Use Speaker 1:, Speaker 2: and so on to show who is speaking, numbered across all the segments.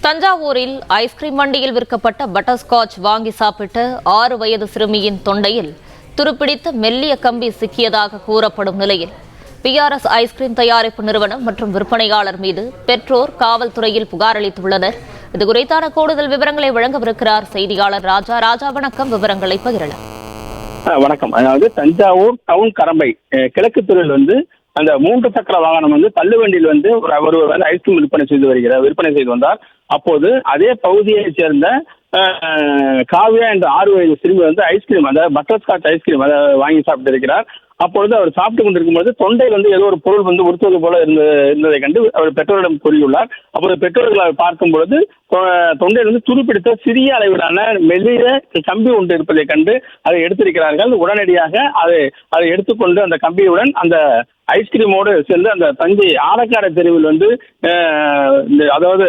Speaker 1: தஞ்சாவூரில் ஐஸ்கிரீம் வண்டியில் விற்கப்பட்ட பட்டர்ஸ்காட்ச் வாங்கி சாப்பிட்ட 6 வயது சிறுமியின் தொண்டையில் துருப்பிடித்த மெல்லிய கம்பி சிக்கியதாக கூறப்படும் நிலையில் PRS ஐஸ்கிரீம் தயாரிப்பு நிறுவனம் மற்றும் விற்பனையாளர் மீது பெற்றோர் காவல்துறையில் புகார் அளித்துள்ளனர். இதுகுறித்தான கூடுதல் விவரங்களை வழங்கவிருக்கிறார் செய்தியாளர் ராஜா. ராஜா, வணக்கம். விவரங்களை பகிரலாம்.
Speaker 2: வணக்கம். அதாவது தஞ்சாவூர் டவுன் கரம்பை கிழக்கு தெருவில் அந்த 3 சக்கர வாகனம் தள்ளுவண்டியில் ஒருவர் ஐஸ்கிரீம் விற்பனை செய்து வந்தார். அப்போது அதே பகுதியைச் சேர்ந்த காவியா என்ற 6 வயது சிறுமி ஐஸ்கிரீம், அதாவது பட்டர்ஸ்காட்ச் ஐஸ்கிரீம் வாங்கி சாப்பிட்டு இருக்கிறார். அப்பொழுது அவர் சாப்பிட்டுக் கொண்டிருக்கும் போது தொண்டையில் ஏதோ ஒரு பொருள் உறுத்துவது போல இருந்ததை கண்டு அவர் பெற்றோரிடம் கூறியுள்ளார். அப்போது பெற்றோர்கள் பார்க்கும் பொழுது தொண்டையில் துருப்பிடித்த சிறிய அளவிலான மெல்லிய கம்பி ஒன்று இருப்பதை கண்டு அதை எடுத்திருக்கிறார்கள். உடனடியாக அதை எடுத்துக்கொண்டு அந்த கம்பியுடன் அந்த ஐஸ்கிரீமோடு சேர்ந்து அந்த தஞ்சை ஆலக்காடு தெருவில் அதாவது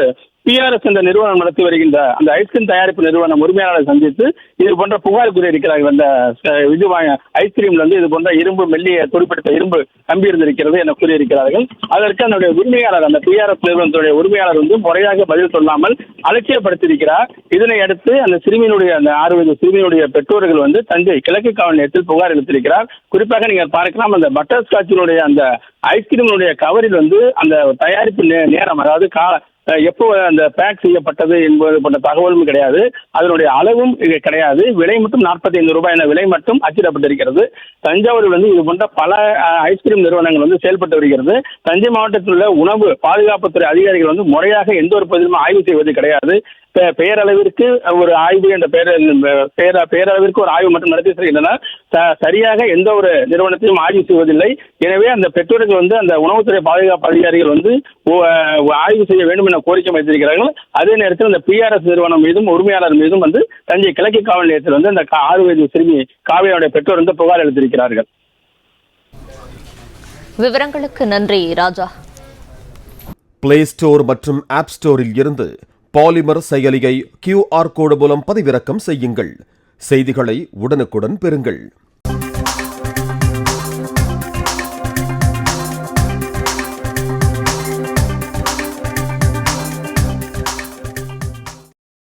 Speaker 2: PRS என்ற நிறுவனம் நடத்தி வருகின்ற அந்த ஐஸ்கிரீம் தயாரிப்பு நிறுவனம் உரிமையாளரை சந்தித்து இது போன்ற புகார் கூறியிருக்கிறார்கள். அந்த ஐஸ்கிரீம்ல இது போன்ற மெல்லிய துருப்பிடித்த இரும்பு கம்பி இருந்திருக்கிறது என கூறியிருக்கிறார்கள். அதற்கு அதனுடைய உரிமையாளர், அந்த PRS நிறுவனத்துடைய உரிமையாளர் முறையாக பதில் சொல்லாமல் அலட்சியப்படுத்தியிருக்கிறார். இதனை அடுத்து அந்த 6 வயது சிறுமியினுடைய பெற்றோர்கள் தஞ்சை கிழக்கு காவல் நிலையத்தில் புகார் அளித்திருக்கிறார். குறிப்பாக நீங்கள் பார்க்கலாம், அந்த பட்டர்ஸ்காட்சினுடைய அந்த ஐஸ்கிரீமினுடைய கவரில் அந்த தயாரிப்பு நேரம், அதாவது எப்போ அந்த பேக் செய்யப்பட்டது என்பது போன்ற தகவலும் கிடையாது. அதனுடைய அளவும் கிடையாது. விலை மட்டும் 45 ரூபாய் என விலை மட்டும் அச்சிடப்பட்டிருக்கிறது. தஞ்சாவூரில் இது போன்ற பல ஐஸ்கிரீம் நிறுவனங்கள் செயல்பட்டு வருகிறது. தஞ்சை மாவட்டத்தில் உள்ள உணவு பாதுகாப்புத்துறை அதிகாரிகள் முறையாக எந்த ஒரு பகுதியிலும் ஆய்வு செய்வது கிடையாது. பெயரளவிற்கு ஒரு ஆய்வு என்ற பெயரளவிற்கு ஒரு ஆய்வு மட்டும் நடத்தி வருகின்றனர். சரியாக எந்த ஒரு நிறுவனத்தையும் ஆய்வு செய்வதில்லை. எனவே அந்த பெற்றோர்கள் அந்த உணவுத்துறை பாதுகாப்பு அதிகாரிகள் ஆய்வு செய்ய வேண்டும் என கோரிக்கை வைத்திருக்கிறார்கள். அதே நேரத்தில் அந்த PRS நிறுவனம் மீதும் உரிமையாளர் மீதும் தஞ்சை கிழக்கு காவல் நிலையத்தில் அந்த 6 வயது சிறுமி காவியாவுடைய பெற்றோர் புகார் அளித்திருக்கிறார்கள்.
Speaker 1: விவரங்களுக்கு நன்றி ராஜா.
Speaker 3: பிளே ஸ்டோர் மற்றும் ஆப் ஸ்டோரில் இருந்து பாலிமர் செயலியை QR கோடு மூலம் பதிவிறக்கம் செய்யுங்கள். செய்திகளை உடனுக்குடன் பெறுங்கள்.